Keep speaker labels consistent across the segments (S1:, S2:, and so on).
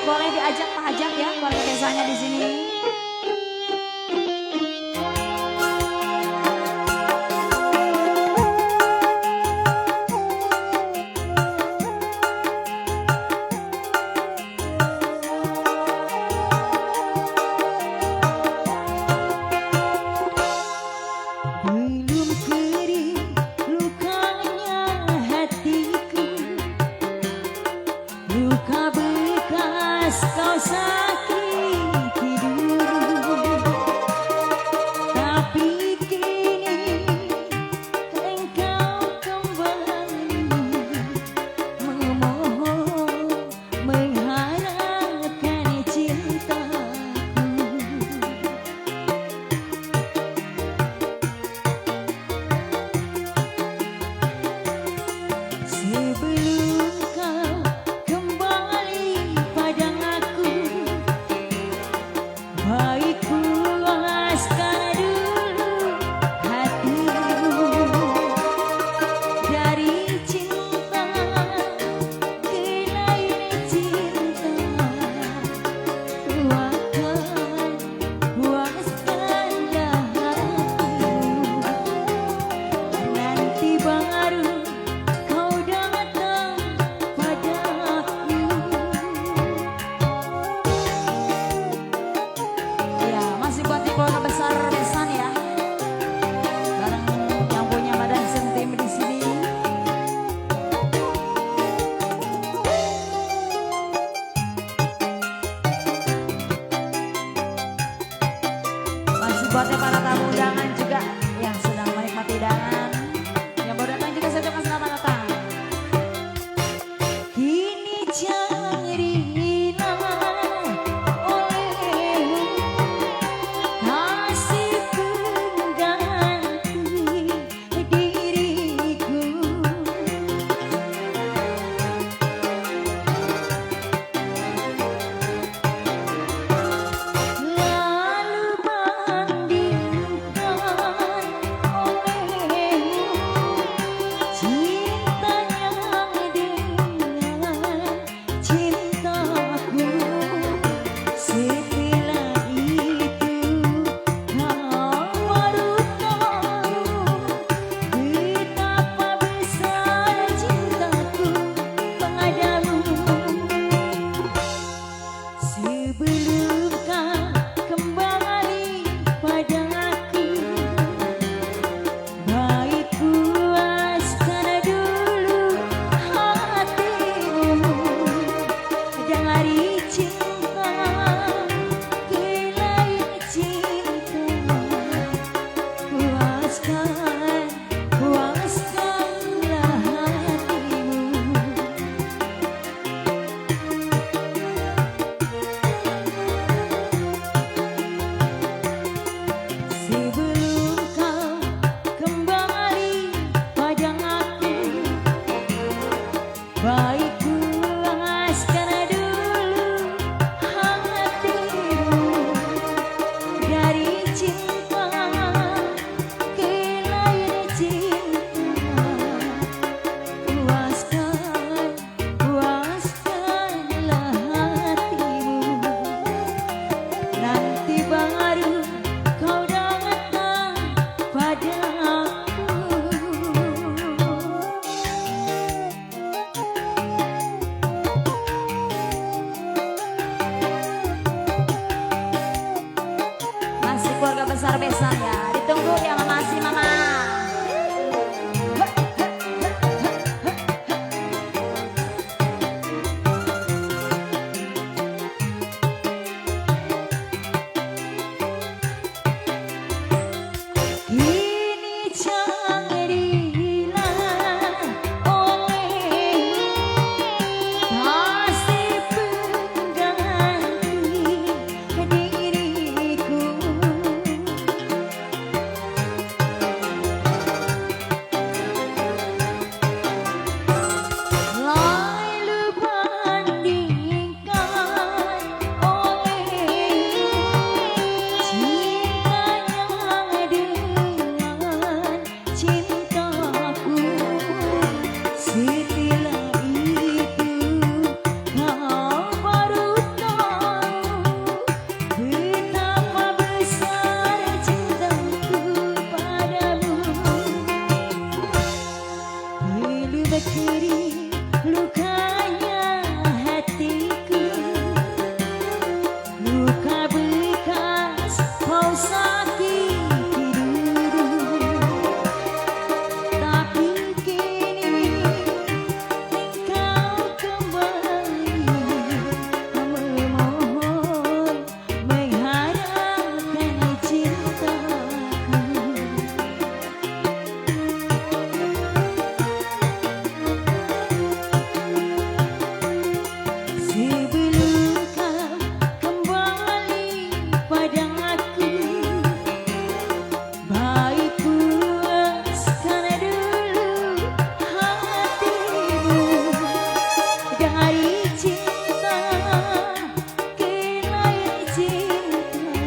S1: boleh diajak Pak Ajak ya, keluarga desanya di sini.
S2: Belum kering lukanya hatiku, luka bekas kau sakiti dulu. Tapi kini engkau kembali memohon, mengharapkan cintaku. Sebelum kau kembali pada aku, baik puaskan dulu hatimu dari cinta ke lain cinta. Puaskanlah hatimu, nanti baru kau datang padaku.
S1: Ya, masih buat di keluarga besar Besan ya. Bareng yang punya badan sentim di sini. Masih buat para tamu undangan juga yang sedang menikmati hidangan. Yang baru datang juga saya ucapkan selamat datang.
S2: Kini jangan rina olehmu, kasih pengganti diriku. Lalu bandingkan olehmu cintanya dengan cintaku. Setelah itu kau baru tahu betapa besar cintaku padamu. Sebelum kau kembali pada aku, baik puaskan dulu hatimu dari cinta ke lain cinta. Puaskanlah hatimu. Sebelum kau kembali pada aku, baik puaskan dulu hatimu dari cinta ke lain cinta. Puaskanlah hatimu, nanti baru kau datang padaku. luka kiri lukanya hatiku, luka bekas kau sakiti dulu, tapi kini engkau kembali memohon mengharapkan cintaku. Sebelum kau kembali padaku, baik puaskan dulu hatimu dari cinta ke lain cinta.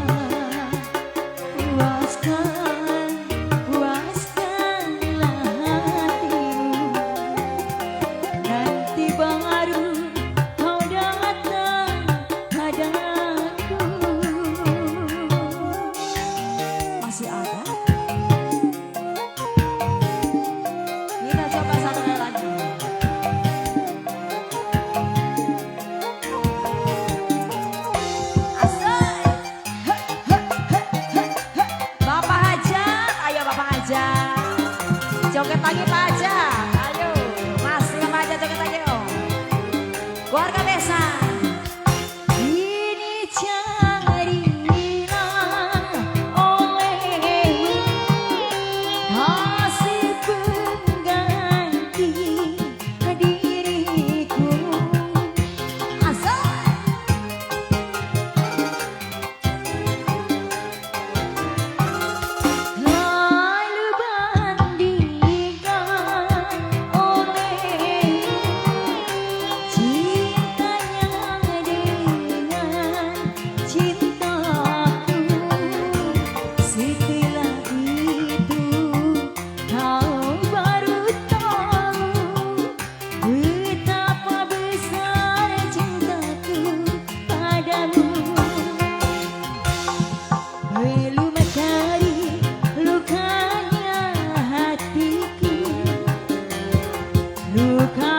S2: Puaskanlah hatimu, nanti baru kau datang padaku.
S1: Masih ada? Kita coba satu kali lagi. Asik. Bapak Hajat, ayo Bapak Hajat. Joget lagi Pak Hajat. Ayo, Mas remaja joget lagi dong. Keluarga besan.
S2: Ini carilah olehmu kasih pengganti diriku.
S1: Asik.
S2: Lalu bandingkan olehmu cintanya dengan cintaku. Setelah itu kau baru tahu betapa besar cintaku padamu. Belum kari lukanya hatiku, luka